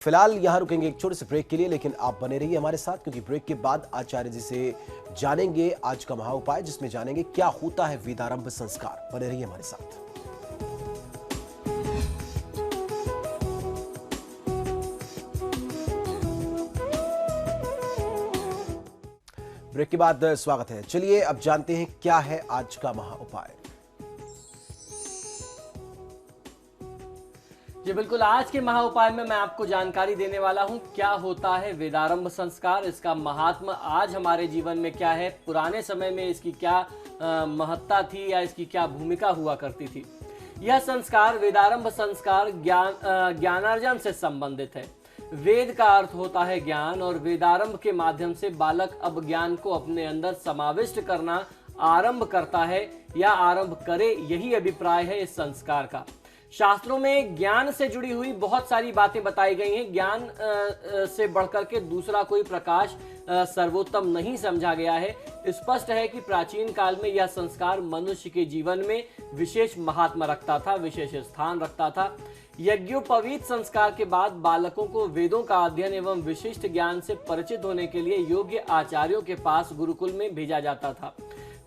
फिलहाल यहाँ रुकेंगे एक छोटे से ब्रेक के लिए, लेकिन आप बने रहिए हमारे साथ, क्योंकि ब्रेक के बाद आचार्य जी से जानेंगे आज का महा उपाय, जिसमें जानेंगे क्या होता है वेदारंभ संस्कार। बने रहिए हमारे साथ। ब्रेक के बाद स्वागत है। चलिए अब जानते हैं क्या है आज का महा उपाय। जी बिल्कुल, आज के महा उपाय में मैं आपको जानकारी देने वाला हूं क्या होता है वेदारंभ संस्कार, इसका महात्मा आज हमारे जीवन में क्या है, पुराने समय में इसकी क्या महत्ता थी या इसकी क्या भूमिका हुआ करती थी। यह संस्कार वेदारंभ संस्कार ज्ञानार्जन से संबंधित है। वेद का अर्थ होता है ज्ञान, और वेदारंभ के माध्यम से बालक अब ज्ञान को अपने अंदर समाविष्ट करना आरंभ करता है या आरंभ करे, यही अभिप्राय है इस संस्कार का। शास्त्रों में ज्ञान से जुड़ी हुई बहुत सारी बातें बताई गई हैं। ज्ञान से बढ़कर के दूसरा कोई प्रकाश सर्वोत्तम नहीं समझा गया है। स्पष्ट है कि प्राचीन काल में यह संस्कार मनुष्य के जीवन में विशेष महात्मा रखता था, विशेष स्थान रखता था। यज्ञोपवीत संस्कार के बाद बालकों को वेदों का अध्ययन एवं विशिष्ट ज्ञान से परिचित होने के लिए योग्य आचार्यों के पास गुरुकुल में भेजा जाता था।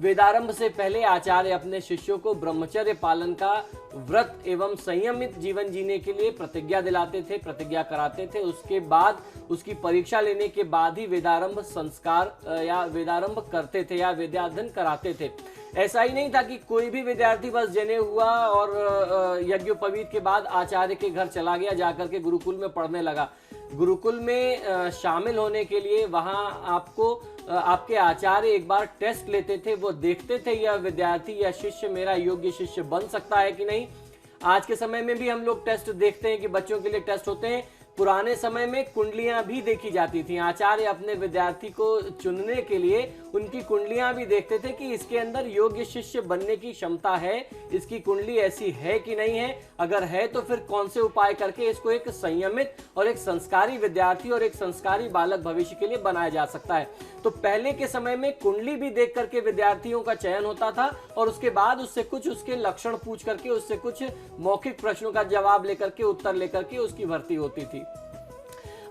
वेदारंभ से पहले आचार्य अपने शिष्यों को ब्रह्मचर्य पालन का व्रत एवं संयमित जीवन जीने के लिए प्रतिज्ञा दिलाते थे, प्रतिज्ञा कराते थे। उसके बाद उसकी परीक्षा लेने के बाद ही वेदारंभ संस्कार या वेदारंभ करते थे या विद्याध्ययन कराते थे। ऐसा ही नहीं था कि कोई भी विद्यार्थी बस जने हुआ और यज्ञोपवीत के बाद आचार्य के घर चला गया, जाकर के गुरुकुल में पढ़ने लगा। गुरुकुल में शामिल होने के लिए वहां आपको आपके आचार्य एक बार टेस्ट लेते थे। वो देखते थे यह विद्यार्थी या शिष्य मेरा योग्य शिष्य बन सकता है कि नहीं। आज के समय में भी हम लोग टेस्ट देखते हैं कि बच्चों के लिए टेस्ट होते हैं। पुराने समय में कुंडलियां भी देखी जाती थी। आचार्य अपने विद्यार्थी को चुनने के लिए उनकी कुंडलियां भी देखते थे कि इसके अंदर योग्य शिष्य बनने की क्षमता है, इसकी कुंडली ऐसी है कि नहीं है। अगर है तो फिर कौन से उपाय करके इसको एक संयमित और एक संस्कारी विद्यार्थी और एक संस्कारी बालक भविष्य के लिए बनाया जा सकता है। तो पहले के समय में कुंडली भी देख करके विद्यार्थियों का चयन होता था, और उसके बाद उससे कुछ उसके लक्षण पूछ करके, उससे कुछ मौखिक प्रश्नों का जवाब लेकर के, उत्तर लेकर के उसकी भर्ती होती थी।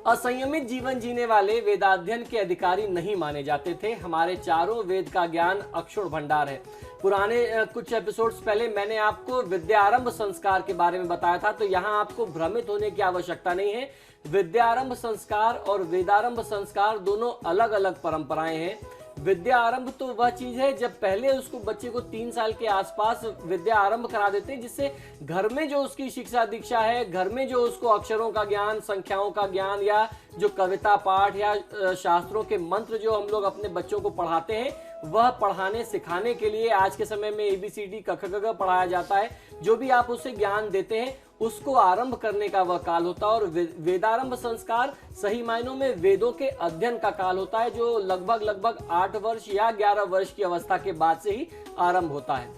असंयमित जीवन जीने वाले वेदाध्ययन के अधिकारी नहीं माने जाते थे। हमारे चारों वेद का ज्ञान अक्षुण भंडार है। पुराने कुछ एपिसोड्स पहले मैंने आपको विद्यारंभ संस्कार के बारे में बताया था, तो यहाँ आपको भ्रमित होने की आवश्यकता नहीं है। विद्यारंभ संस्कार और वेदारंभ संस्कार दोनों अलग अलग परंपराएं हैं। विद्या आरंभ तो वह चीज है जब पहले उसको बच्चे को 3 साल के आसपास विद्या आरंभ करा देते हैं, जिससे घर में जो उसकी शिक्षा दीक्षा है, घर में जो उसको अक्षरों का ज्ञान, संख्याओं का ज्ञान, या जो कविता पाठ या शास्त्रों के मंत्र जो हम लोग अपने बच्चों को पढ़ाते हैं, वह पढ़ाने सिखाने के लिए आज के समय में ABCD क ख ग घ पढ़ाया जाता है। जो भी आप उसे ज्ञान देते हैं उसको आरंभ करने का वह काल होता है। और वेदारंभ संस्कार सही मायनों में वेदों के अध्ययन का काल होता है, जो लगभग 8 वर्ष या 11 वर्ष की अवस्था के बाद से ही आरंभ होता है।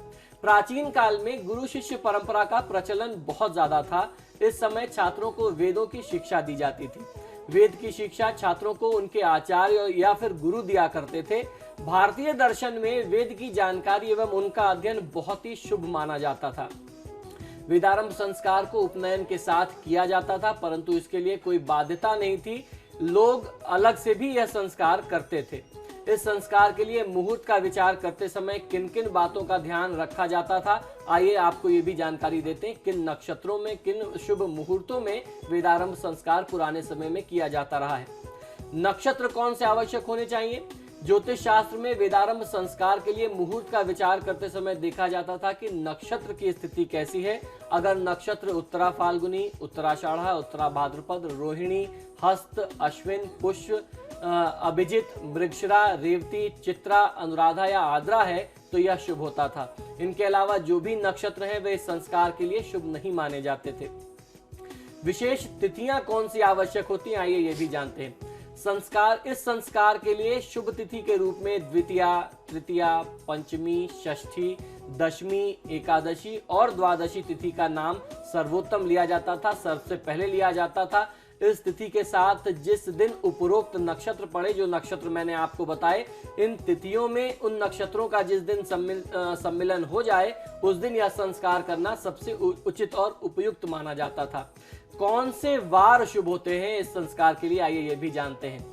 प्राचीन काल में गुरु शिष्य परंपरा का प्रचलन बहुत ज्यादा था। इस समय छात्रों को वेदों की शिक्षा दी जाती थी। वेद की शिक्षा छात्रों को उनके आचार्य या फिर गुरु दिया करते थे। भारतीय दर्शन में वेद की जानकारी एवं उनका अध्ययन बहुत ही शुभ माना जाता था। वेदारंभ संस्कार को उपनयन के साथ किया जाता था, परंतु इसके लिए कोई बाध्यता नहीं थी। लोग अलग से भी यह संस्कार करते थे। इस संस्कार के लिए मुहूर्त का विचार करते समय किन किन बातों का ध्यान रखा जाता था, आइए आपको ये भी जानकारी देते हैं। किन नक्षत्रों में, किन शुभ मुहूर्तों में वेदारंभ संस्कार पुराने समय में किया जाता रहा है। नक्षत्र कौन से आवश्यक होने चाहिए? ज्योतिष शास्त्र में वेदारंभ संस्कार के लिए मुहूर्त का विचार करते समय देखा जाता था कि नक्षत्र की स्थिति कैसी है। अगर नक्षत्र उत्तरा फाल्गुनी, उत्तराषाढ़ा, उत्तरा भाद्रपद, रोहिणी, हस्त, अश्विन, पुष्य, अभिजित, मृगशिरा, रेवती, चित्रा, अनुराधा या आद्रा है तो यह शुभ होता था। इनके अलावा जो भी नक्षत्र हैं वे संस्कार के लिए शुभ नहीं माने जाते थे। विशेष तिथियां कौन सी आवश्यक होती हैं, आइए ये भी जानते हैं। इस संस्कार के लिए शुभ तिथि के रूप में द्वितीया, तृतीया, पंचमी, षष्ठी, दशमी, एकादशी और द्वादशी तिथि का नाम सर्वोत्तम लिया जाता था, सबसे पहले लिया जाता था। इस तिथि के साथ जिस दिन उपरोक्त नक्षत्र पड़े, जो नक्षत्र मैंने आपको बताए, इन तिथियों में उन नक्षत्रों का जिस दिन सम्मिलन हो जाए उस दिन यह संस्कार करना सबसे उचित और उपयुक्त माना जाता था। कौन से वार शुभ होते हैं इस संस्कार के लिए, आइए ये भी जानते हैं।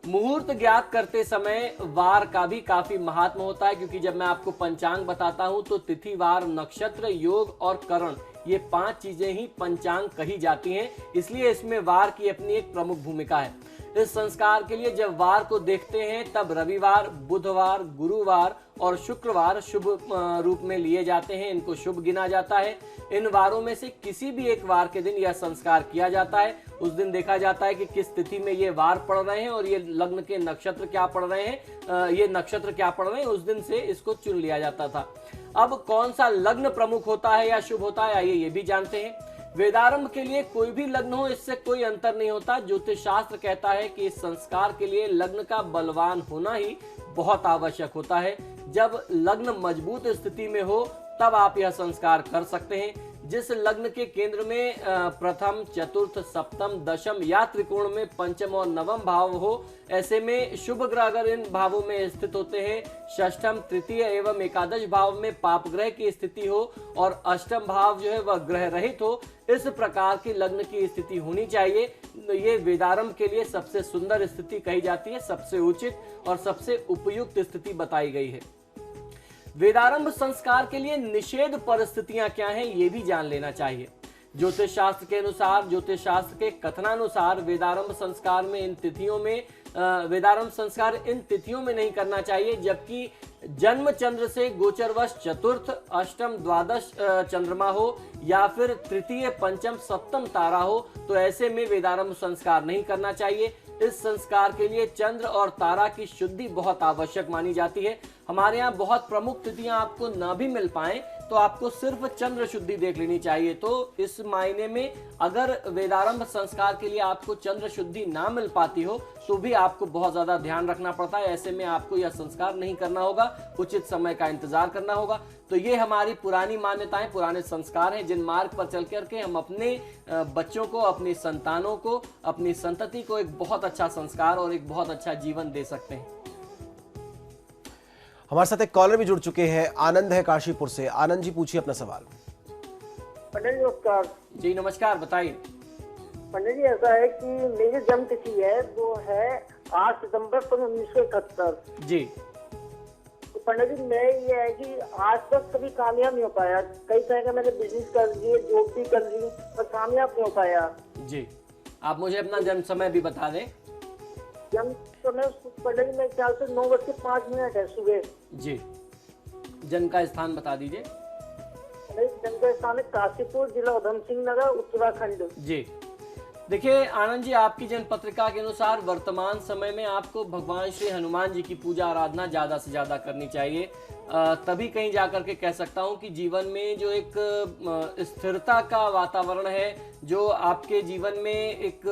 मुहूर्त ज्ञात करते समय वार का भी काफी महात्मा होता है, क्योंकि जब मैं आपको पंचांग बताता हूं तो तिथि, वार, नक्षत्र, योग और करण, ये 5 चीजें ही पंचांग कही जाती हैं, इसलिए इसमें वार की अपनी एक प्रमुख भूमिका है। इस संस्कार के लिए जब वार को देखते हैं तब रविवार, बुधवार, गुरुवार और शुक्रवार शुभ रूप में लिए जाते हैं, इनको शुभ गिना जाता है। इन वारों में से किसी भी एक वार के दिन यह संस्कार किया जाता है। उस दिन देखा जाता है कि किस तिथि में ये वार पड़ रहे हैं और ये लग्न के नक्षत्र क्या पड़ रहे हैं, ये नक्षत्र क्या पड़ रहे हैं, उस दिन से इसको चुन लिया जाता था। अब कौन सा लग्न प्रमुख होता है या शुभ होता है, आइए ये भी जानते हैं। वेदारंभ के लिए कोई भी लग्न हो, इससे कोई अंतर नहीं होता। ज्योतिष शास्त्र कहता है कि इस संस्कार के लिए लग्न का बलवान होना ही बहुत आवश्यक होता है। जब लग्न मजबूत स्थिति में हो तब आप यह संस्कार कर सकते हैं। जिस लग्न के केंद्र में प्रथम, चतुर्थ, सप्तम, दशम या त्रिकोण में पंचम और नवम भाव हो, ऐसे में शुभ ग्रह अगर इन भावों में स्थित होते हैं, षष्ठम, तृतीय एवं एकादश भाव में पाप ग्रह की स्थिति हो और अष्टम भाव जो है वह ग्रह रहित हो, इस प्रकार की लग्न की स्थिति होनी चाहिए। ये वेदारंभ के लिए सबसे सुंदर स्थिति कही जाती है, सबसे उचित और सबसे उपयुक्त स्थिति बताई गई है। वेदारंभ संस्कार के लिए निषेध परिस्थितियां क्या हैं, ये भी जान लेना चाहिए। ज्योतिष शास्त्र के अनुसार, ज्योतिष शास्त्र के कथनानुसार वेदारंभ संस्कार में इन तिथियों में वेदारंभ संस्कार इन तिथियों में नहीं करना चाहिए, जबकि जन्म चंद्र से गोचरवश चतुर्थ, अष्टम, द्वादश चंद्रमा हो या फिर तृतीय, पंचम, सप्तम तारा हो, तो ऐसे में वेदारंभ संस्कार नहीं करना चाहिए। इस संस्कार के लिए चंद्र और तारा की शुद्धि बहुत आवश्यक मानी जाती है। हमारे यहाँ बहुत प्रमुख तिथियां आपको न भी मिल पाएं तो आपको सिर्फ चंद्र शुद्धि देख लेनी चाहिए। तो इस मायने में अगर वेदारंभ संस्कार के लिए आपको चंद्र शुद्धि ना मिल पाती हो तो भी आपको बहुत ज्यादा ध्यान रखना पड़ता है। ऐसे में आपको यह संस्कार नहीं करना होगा, उचित समय का इंतजार करना होगा। तो ये हमारी पुरानी मान्यताएं, पुराने संस्कार हैं, जिन मार्ग पर चल करके हम अपने बच्चों को, अपनी संतानों को, अपनी संतति को एक बहुत अच्छा संस्कार और एक बहुत अच्छा जीवन दे सकते हैं। हमारे साथ एक कॉलर भी जुड़ चुके हैं, आनंद है काशीपुर से। आनंद जी, पूछिए अपना सवाल। पंडित जी नमस्कार। जी नमस्कार, बताइए। पंडित जी ऐसा है कि मेरी जन्म तिथि है वो है 8 सितंबर 1971। जी। तो पंडित जी मैं ये है कि आज तक कभी कामयाब नहीं हो पाया। कई तरह का मैंने बिजनेस कर लिए, जॉब भी कर ली, पर कामयाब नहीं हो पाया। जी, आप मुझे अपना जन्म समय भी बता दें। जन्म समय पंडित जी मेरे ख्याल से 9:05 है सुबह। जी, जन्म का स्थान बता दीजिए। जन्म का स्थान है काशीपुर, जिला उधम सिंह नगर, उत्तराखंड। जी, देखिए आनंद जी, आपकी जन्म पत्रिका के अनुसार वर्तमान समय में आपको भगवान श्री हनुमान जी की पूजा आराधना ज्यादा से ज्यादा करनी चाहिए। तभी कहीं जाकर के कह सकता हूं कि जीवन में जो एक स्थिरता का वातावरण है, जो आपके जीवन में एक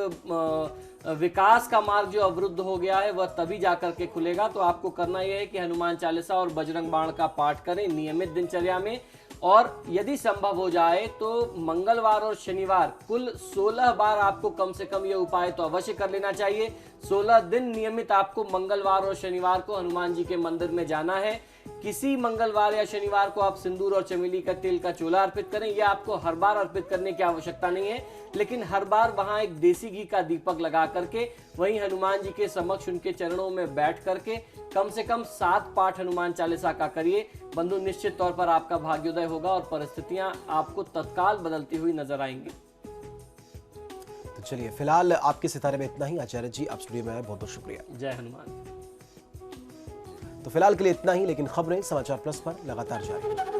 विकास का मार्ग जो अवरुद्ध हो गया है, वह तभी जाकर के खुलेगा। तो आपको करना यह है कि हनुमान चालीसा और बजरंग बाण का पाठ करें नियमित दिनचर्या में, और यदि संभव हो जाए तो मंगलवार और शनिवार कुल 16 बार आपको कम से कम ये उपाय तो अवश्य कर लेना चाहिए। 16 दिन नियमित आपको मंगलवार और शनिवार को हनुमान जी के मंदिर में जाना है। किसी मंगलवार या शनिवार को आप सिंदूर और चमेली का तेल का चोला अर्पित करें। यह आपको हर बार अर्पित करने की आवश्यकता नहीं है, लेकिन हर बार वहां एक देसी घी का दीपक लगा करके वहीं हनुमान जी के समक्ष उनके चरणों में बैठ करके कम से कम 7 पाठ हनुमान चालीसा का करिए। बंधु, निश्चित तौर पर आपका भाग्योदय होगा और परिस्थितियां आपको तत्काल बदलती हुई नजर आएंगी। तो चलिए, फिलहाल आपके सितारे में इतना ही। आचार्य जी, आप स्टूडियो में आए, बहुत बहुत शुक्रिया। जय हनुमान। तो फिलहाल के लिए इतना ही, लेकिन खबरें समाचार प्लस पर लगातार जारी।